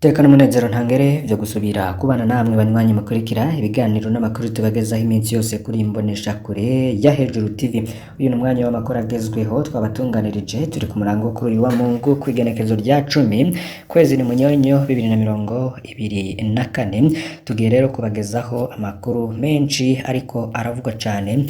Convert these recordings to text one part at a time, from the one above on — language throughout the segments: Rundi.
Tekana umunezero ntangere vyo gusubira kubana namwe banywanyi mukurikira ibiganiro n'amakuru tubagezaho iminsi yose kuri imbonesha kure ya Hejuru TV. Uyu ni umwanya w'amakuru agezweho twabatunganirije turi ku murango kuri wa Mungu kw'igenekezo rya 10 kwezi ni munyonyo 2024. Tugiye rero kubagezaho amakuru menshi ariko aravugwa cyane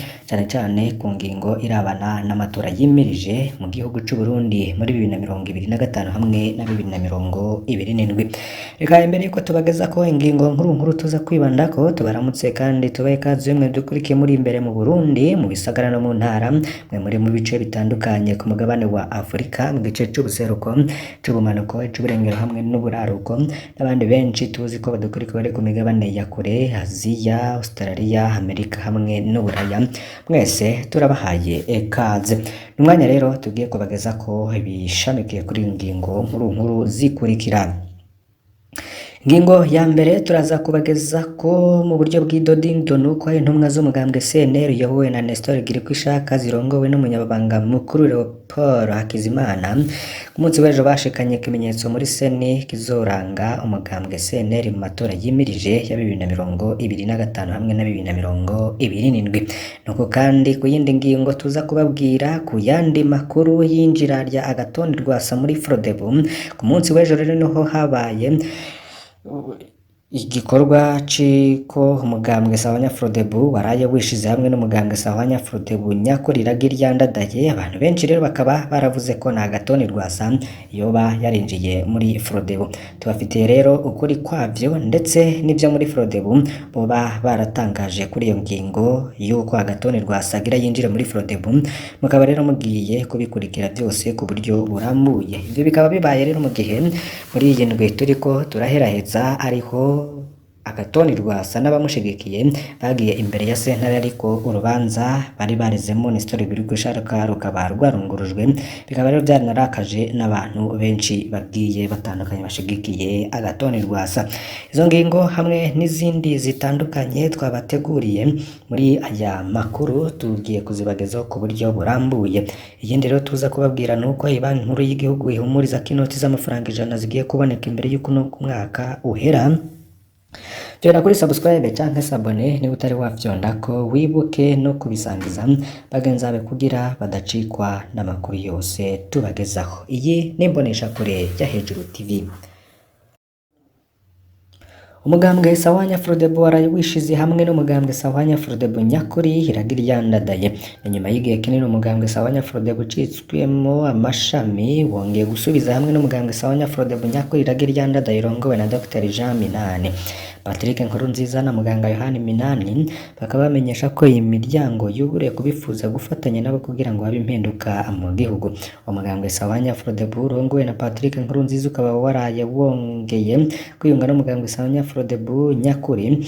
ku ngingo irabana n'amatora yimirije mu gihugu c'u Burundi muri 2025 hamwe na 2027. Reka imbere yuko tubageza ko ingingo nkuru tuza kwibandako tubaramutse kandi tubaye kazi mwe dukurikiye muri imbere mu Burundi mu bisagara no mu ntara mwe muri mu bice bitandukanye ku mugabane wa Afrika mu gice c'ubuseruko c'ubumanuko c'uburengero hamwe n'uburaruko n'abandi benshi tuzi ko badukurikira bari ku migabane ya kure Aziya, Australia, Amerika hamwe n'Uburaya. Mwese turabahaye kaze. Umwanya rero tugiye kubageza ko ibishamikiye kuri ingingo nkuru zikurikira. Ingingo ya mbere turaza kubageza ko mu buryo bw'idodingo nuko intumwa z'umugambwe CNL yobowe na Nestor Girkwishaka zirongowe n'umunyabanga mukuru Leopold Hakizimana ku munsi w'ejo bashikanye ikimenyetso muri seni kizoranga umugambwe CNL mu matora yimirije ya 2025 hamwe na 2027. Nuko kandi ku yindi ngingo tuza kubabwira ku yandi makuru yinjira rya Agathon Rwasa muri Frodebu ku munsi w'ejo rero niho habaye igikorwa ciko umugambwe Sahwanya Frodebu waraye wishize hamwe n'umugambwe Sahwanya Frodebu nyakurira giryandadaye. Abantu benshi rero bakaba baravuze ko na Agathon Rwasa yoba yarinjiye muri Frodebu. Tubafitiye rero ukuri kwavyo ndetse n'ivyo muri Frodebu boba baratangaje kuri iyo ngingo yuko Agathon Rwasa agira yinjire muri Frodebu, mukaba rero mugiye kubikurikira byose ku buryo burambuye. Ivyo bikaba bibaye rero mu gihe muri iyi ndwi turiko turaheraheza ariho Agathon Rwasa n'abamushigikiye bagiye imbere ya sentare ariko urubanza bari barizemo Nestor Girkwishaka rukaba rwarungurujwe. Bikaba rero byaranarakaje n'abantu benshi bagiye batandukanye bashigikiye Agathon Rwasa. Izo ngingo hamwe n'izindi zitandukanye twabateguriye muri aya makuru tugiye kuzibagezaho ku buryo burambuye. Iyindi rero tuza kubabwira nuko Banki Nkuru y'Igihugu ihumuriza ko inoti z'amafaranga 100 zigiye kuboneka imbere y'uko umwaka uhera. Jera kuri subscribe canke sabone ni utari wafyonda ko wibuke no kubisangiza bagenzabe kugira badacikwa n'amakuru yose tubagezaho. Iyi nimbonesha kure ya Hejuru TV. Umugambwe Sahwanya Frodebu waraye wishize hamwe n'umugambwe Sahwanya Frodebu nyakuri iragiryandadaye. Inyuma y'igihe kinini umugambwe Sahwanya Frodebu citswemo amashami wongeye gusubiza hamwe n'umugambwe Sahwanya Frodebu nyakuri iragiryandadaye irongowe na Dr. Jean Minani. Patrick Nkurunziza na muganga Yohani Minani bakaba bamenyesha ko iyi miryango yuburiye kubifuza gufatanya nabo kugira ngo habe impinduka mu gihugu. Umugambwe Sahwanya Frodebu urongowe na Patrick Nkurunziza ukaba waraye wongeye kwiyunga n'umugambwe Sahwanya Frodebu nyakuri.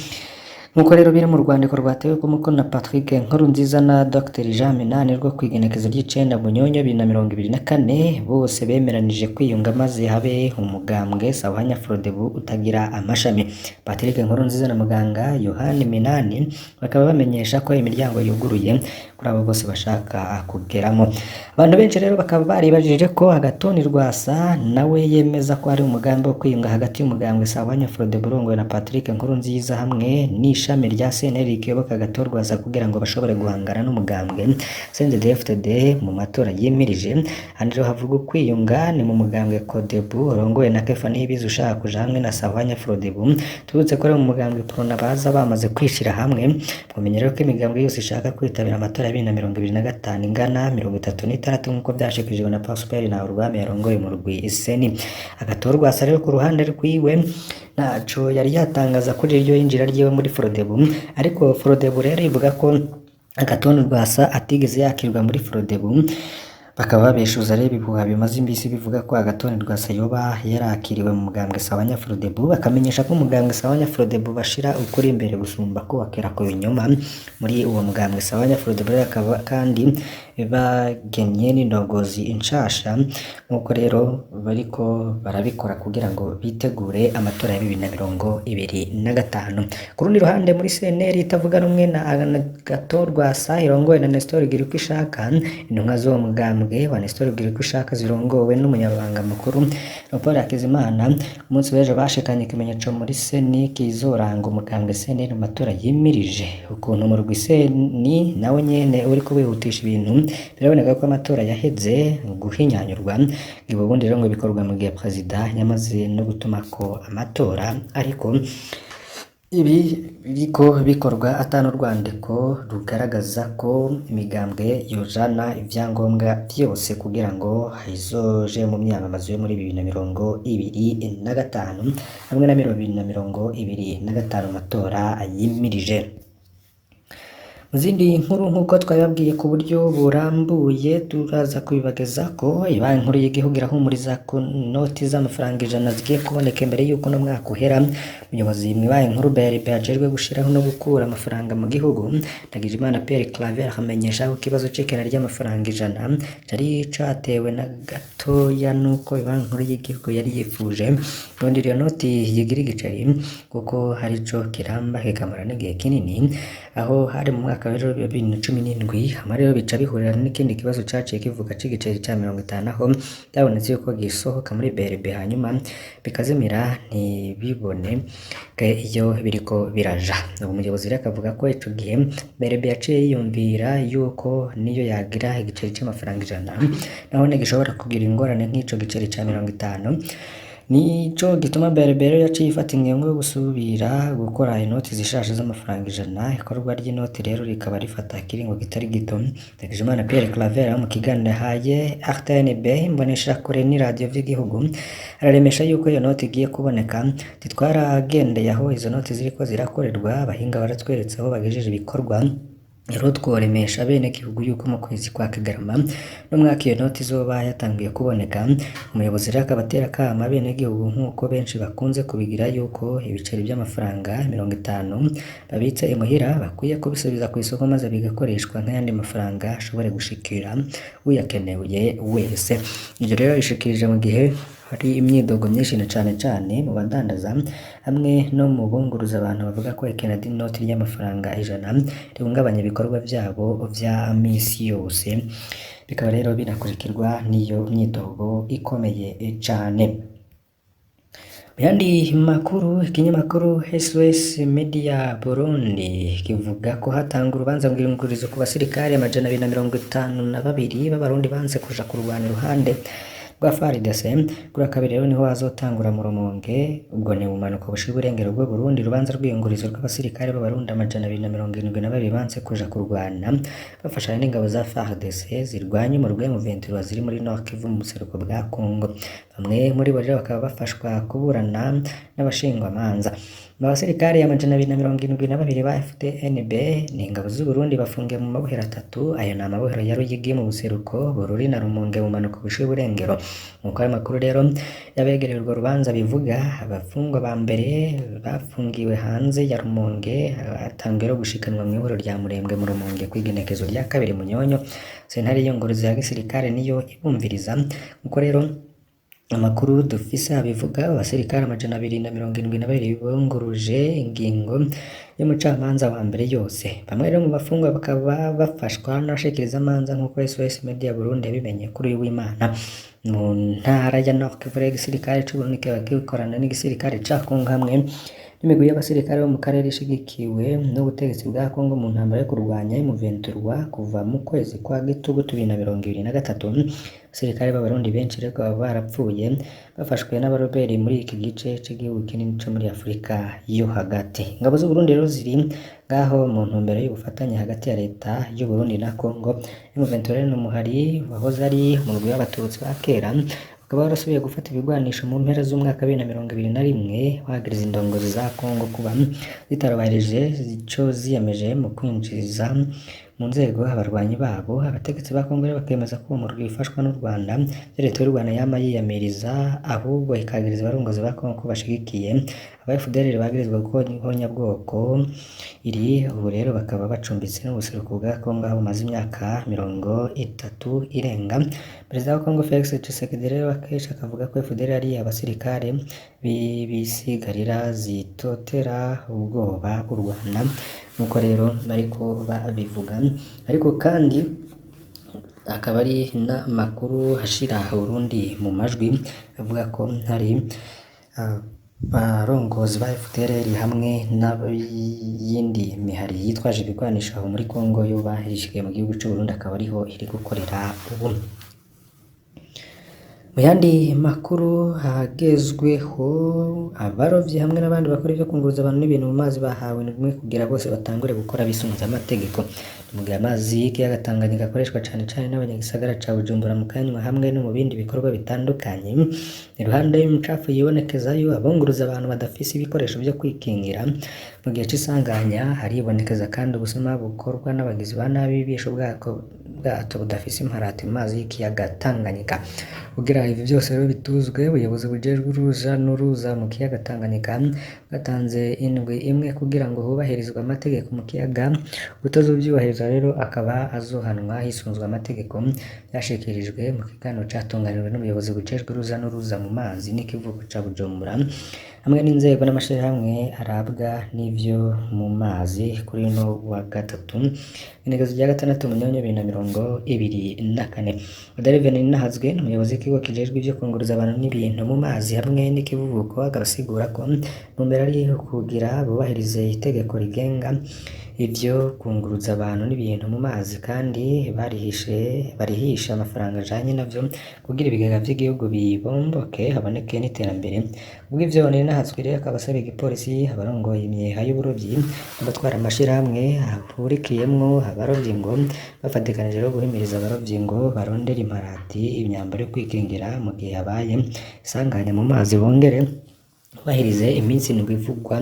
Nkuko rero biri mu rwandiko rwatewe ku mukono na Patrick Nkurunziza na Dr. Jean Minani rwo kwigenekezo ry'icenda munyonyo 2024 bose bemeranije kwiyunga maze habe umugambwe Sahwanya Frodebu utagira amashami. Patrick Nkurunziza na muganga Yohani Minani bakaba bamenyesha ko imiryango yuguruye kuri abo bose bashaka kugeramo. Abantu benshi rero bakaba baribajije ko Agathon Rwasa nawe yemeza ko ari umugambi wo kwiyunga hagati y'umugambwe Sahwanya Frodebu urongowe na Patrick Nkurunziza hamwe n'ishami rya CNL rikiyoboka Agathon Rwasa kugira ngo bashobore guhangana n'umugambwe CNDD-FDD mu matora yimirije. Handi rero havuga kwiyunga ni mu mugambwe Codebu urongowe na Kefa Niyibizi ushaka kuja hamwe na Sahwanya Frodebu. Tubutse ko mu mugambwe Prona baza bamaze kwishira hamwe. Mumenye rero ko imigambwe yose ishaka kwitabira amatora ya 2025 ingana 36 nkuko byashikijwe na Prosper na Urwame yarongoye mu rugwi Seni. Agathon Rwasa rero ku ruhande rwiwe naco yari yatangaza kuri iryo yinjira ryiwe muri Frodebu, ariko Frodebu rero ivuga ko Agathon Rwasa atigeze yakirwa muri Frodebu. Bakaba babeshuza rero ibihuha bimaze imbisi bivuga ko Agathon Rwasa yoba yarakiriwe mu mugambwe Sahwanya Frodebu, bakamenyesha ko umugambwe Sahwanya Frodebu bashira ukuri imbere gusumba ko bakera ko binyoma muri uwo mugambwe Sahwanya Frodebu. Akaba kandi bagennye n'indongozi nshasha nk'uko rero bariko barabikora kugira ngo bitegure amatora ya 2025. Ku rundi ruhande muri CNL itavuga rumwe na Agathon Rwasa irongowe na Nestor Girkwishaka, intumwa z'uwo mugambwe wa Nestor Girkwishaka zirongowe n'umunyabanga mukuru Paul Hakizimana umunsi w'ejo bashikanye ikimenyetso muri seni kizoranga umugambwe CNL mu matora yimirije. Ukuntu mu rugwi seni nawe nyene uriko wihutisha ibintu biraboneka ko amatora yaheze guhinyanyurwa, ngo ubundi rero ngo bikorwa mu gihe president yamaze no gutuma ko amatora, ariko ibi biriko bikorwa atanu rwandiko rugaragaza ko imigambwe yojana ivyangombwa vyose kugira ngo izoje mu myamamazo yo muri 2025 hamwe na 2025 amatora yimirije. Muzindi nkuru nkuko twababwiye ku buryo burambuye turaza kubibageza ko ibanki nkuru y'igihugu irahumuriza ko noti z'amafaranga 100 zigiye kuboneka imbere y'uko no mwaka uhera. Umuyobozi mw'ibanki nkuru BRB ajejwe gushiraho no gukura amafaranga mu gihugu Ndagijimana Pierre Claver amenyesha ko ikibazo c'ikena ry'amafaranga 100 cari catewe na gatoya nuko ibanki nkuru y'igihugu yari yifuje ubundi iyo noti yigira igiceri kuko hari co kiramba kikamara n'igihe kinini, aho hari mu mwaka wa 2017 amarero bica bihurira n'ikindi kibazo caciye kivuga c'igiceri ca 50 aho byabonetse yuko gisohoka muri BRB hanyuma bikazimira ntibibone iyo biriko biraja. Umuyobozi rero akavuga ko ico gihe BRB yaciye yiyumvira yuko niyo yagira igiceri c'amafaranga 100 naho gishobora kugira ingorane nk'ico giceri ca 50. Nico gituma BRB yaciye ifata ingingo yo gusubira gukora inoti zishasha z'amafaranga 100. Ikorwa ry'inoti rero rikaba rifata kiringo kitari gito. Ndagijimana Pierre Claver mu kiganiro haye RTNB imbonesha kure ni radio vy'igihugu araremesha yuko iyo noti igiye kuboneka. Titwaragendeye aho izo noti ziriko zirakorerwa, abahinga baratweretse aho bagejeje ibikorwa. Rero tworemesha bene gihugu yuko mu kwezi kwa Kigarama no mwaka iyo noti zoba yatangiye kuboneka. Umuyobozi rero akabatera kama bene gihugu nkuko benshi bakunze kubigira yuko ibiceri by'amafaranga 50 babitse imuhira bakwiye kubisubiza ku isoko maze bigakoreshwa nk'ayandi mafaranga ashobore gushikira uyakeneye wese. Ibyo rero bishikirije mu gihe hari imyidogo myinshi na cane mu badandaza hamwe no mu bunguruza abantu bavuga ko ikena ry'inoti ry'amafaranga 100 rihungabanya ibikorwa vyabo vya misi yose, bikaba rero binakurikirwa n'iyo myidogo ikomeye cane. Yandi makuru, ikinyamakuru SOS Media Burundi kivuga ko hatanga urubanza rw'ingurizo ku basirikare 252 b'abarundi banze kuja kurwana iruhande rwa FARDC. Kuri kabiri rero niho hazotangura mu Rumonge, ubwo ni umanuka bushira uburengero bwo Burundi, urubanza rw'ingurizo rw'abasirikare b'abarundi 272 banze kuja kurwana bafashanya n'ingabo za FARDC zirwanye mu rwego M23 ziri muri Nord Kivu mu buseruko bwa Congo. Bamwe muri bo rero bakaba bafashwa kuburana n'abashingwa manza. Abasirikare 272 ba FDNB ni ingabo z'u Burundi bafungiye mu mabohero 3. Ayo ni amabohero ya Ruyigi mu buseruko, Bururi na Rumonge mu manuko bushira uburengero. Nuko ayo makuru rero yabegereye urwo rubanza bivuga abafungwa ba mbere bafungiwe hanze ya Rumonge atangero gushikanwa mu ihuriro rya Murembwe mu Rumonge kwigenekezo rya 2 Munyonyo. Sentare y'ingorozi ya gisirikare niyo ibumviriza. Nuko rero amakuru dufise abivuga abasirikare 272 bonguruje ingingo y'umucamanza wa mbere yose. Bamwe rero mu bafungwa bakaba bafashwa n'abashikiriza amanza nk'uko SOS Media Burundi yabimenye kuri uyu w'Imana. Mu ntara ya Nord Kivu igisirikare c'u Burundi kikorana n'igisirikare ca Congo hamwe n'imigwi y'abasirikare bo mu karere ishigikiwe n'ubutegetsi bwa Congo mu ntambara yo kurwanya M23 kuva mu kwezi kwa Gitugu 2023. Abasirikare b'abarundi benshi rero barapfuye bafashwe n'abaroberi muri iki gice cy'igihugu kinini cyo muri Afrika yo hagati. Ingabo z'u Burundi rero ziri ngaho mu ntumbero y'ubufatanye hagati ya leta y'u Burundi na Congo. M23 n'umuhari wahoze ari mu rwego rw'abatutsi ba kera bakaba barasubiye gufata ibigwanisho mu mpera z'umwaka 2021 bagiriza indongozi za Congo kuba zitarubahirije ico ziyemeje mu kwinjiza mu nzego abarwanyi babo. Abategetsi ba Kongo rero bakemeza ko uwo murwi wifashwa n'u Rwanda, leta y'u Rwanda yama yiyamiriza ahubwo ikagiriza abarongozi ba Kongo ko bashigikiye aba FDLR bagirizwa gukora ihonyabwoko. Iri ubu rero bakaba bacumbitse n'ubuseruko bwa Kongo aho bumaze imyaka 30 irenga. Perezida wa Kongo Felix Tshisekedi rero akenshi akavuga ko FDLR ari abasirikare b'ibisigarira zitotera ubwoba u Rwanda, nuko rero bariko babivuga. Ariko kandi akaba ari n'amakuru hashira Burundi mu majwi avuga ko hari abarongozi ba FDLR hamwe n'iyindi mihari yitwaje ibigwanisho aho muri Kongo yo bahirishikiye mu gihugu cy'u Burundi, akaba ariho iri gukorera ubu. Mu yandi makuru hagezweho, abarovyi hamwe n'abandi bakora ivyo kunguruza abantu n'ibintu mu mazi bahawe ndwi kugira bose batangure gukora bisunze amategeko. Mu gihe amazi y'ikiyaga Tanganyika akoreshwa cane cane n'abanyagisagara ca Bujumbura mu kanywa hamwe no mu bindi bikorwa bitandukanye, iruhande y'umucafu yibonekezayo abunguruza abantu badafise ibikoresho vyo kwikingira. Mu gihe c'isanganya haribonekeza kandi ubusuma bukorwa n'abagizi ba nabi bibisha ubwato budafise imparati mu mazi y'ikiyaga Tanganyika. Kugira ivi byose rero bituzwe, ubuyobozi bujejwe uruza n'uruza mu kiyaga Tanganyika bwatanze indwi imwe kugira ngo hubahirizwe amategeko mu kiyaga. Utazovyubahiriza rero akaba azohanwa hisunzwe amategeko. Yashikirijwe mu kiganiro catunganijwe n'ubuyobozi bujejwe uruza n'uruza mu mazi n'ikivuko ca Bujumbura hamwe n'inzego n'amashirahamwe arabwa n'ivyo mu mazi kuri no wa gatatu inegezo rya 6 Munyonyo 2024. Darevene Nahazwe n'umuyobozi w'ikigo kijejwe ivyo kunguruza abantu n'ibintu mu mazi hamwe n'ikivuko agasigura ko numbera ari kugira bubahirize itegeko rigenga ivyo kunguruza abantu n'ibintu mu mazi kandi barihisha amafaranga ajanye navyo kugira ibigega vy'igihugu bibomboke haboneke n'iterambere. Ubwo ivyo Nahazwe rero akaba asaba igipolisi, abarongoye imyeha y'uburovyi n'abatwara amashirahamwe ahurikiyemwo abarovyi ngo bafatikanije rero guhimiriza abarovyi ngo barondere imparati, imyambaro yo kwikingira mu gihe habaye isanganya mu mazi, bongere bahirize iminsi indwi ivugwa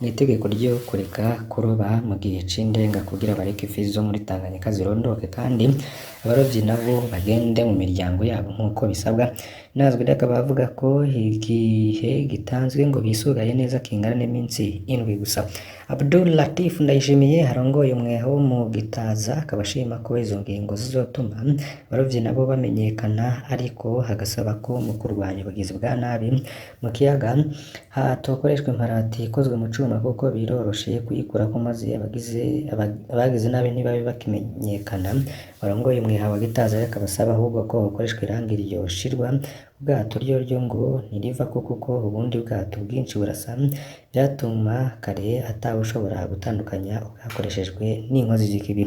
mu itegeko ryo kureka kuroba mu gihe c'indenga kugira bareke ifi zo muri Tanganyika zirondoke kandi abarovyi nabo bagende mu miryango yabo nk'uko bisabwa. Nahazwe akaba avuga ko igihe gitanzwe ngo bisugaye neza kingana n'iminsi indwi gusa. Abdul Latif Ndayishimiye harongoye umweho wo mu Gitaza akaba ashima ko izo ngingo zizotuma abarovyi nabo bamenyekana, ariko hagasaba ko mu kurwanya ubugizi bwa nabi mu kiyaga hatokoreshwa imparati ikozwe mu cuma kuko biroroshe kuyikurako maze abagize nabi ntibabe bakimenyekana. Barongoye umweha wa Gitaza akaba asaba ahubwo ko hakoreshwa irangi ryoshirwa ubwato ryo ngo ntiriva kuko ubundi bwato bwinshi burasa, byatuma kare atawushobora gutandukanya ubwakoreshejwe n'inkozi z'ikibi.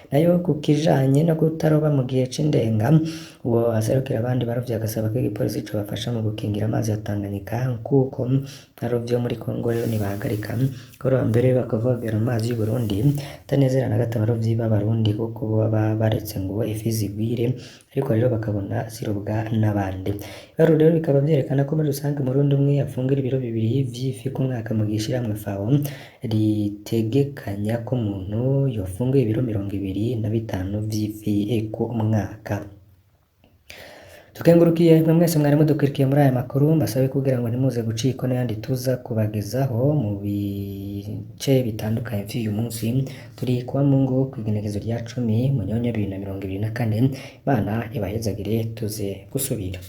Nayo ku kijanye no kutaroba mu gihe c'indenga, uwo aserukira abandi barovyi agasaba ko igipolisi co bafasha mu gukingira amazi ya Tanganyika kuko abarovyi bo muri Kongo rero ntibahagarika kuroba, mbere bakavogera amazi y'u Burundi. Tanezera na gato abarovyi b'abarundi kuko baba baretse ngo ifi zigwire, ariko rero bakabona zirobwa n'abandi. Ibaruro rero bikaba vyerekana ko muri rusange umurundi umwe afungira ibiro 2 vy'ifi ku mwaka, mu gihe ishirahamwe FAO ritegekanya ko umuntu yofunguye ibiro 25 vy'ifi ku mwaka. Tukengurukiye mwe mwese mwari mudukurikiye muri aya makuru, mbasabe kugira ngo ntimuze gucikwa n'ayandi tuza kubagezaho mu bice bitandukanye vy'uyu munsi. Turi kuwa Mungu kw'igenekerezo rya 10 Munyonyo 2024. Imana ibahezagire tuze gusubira.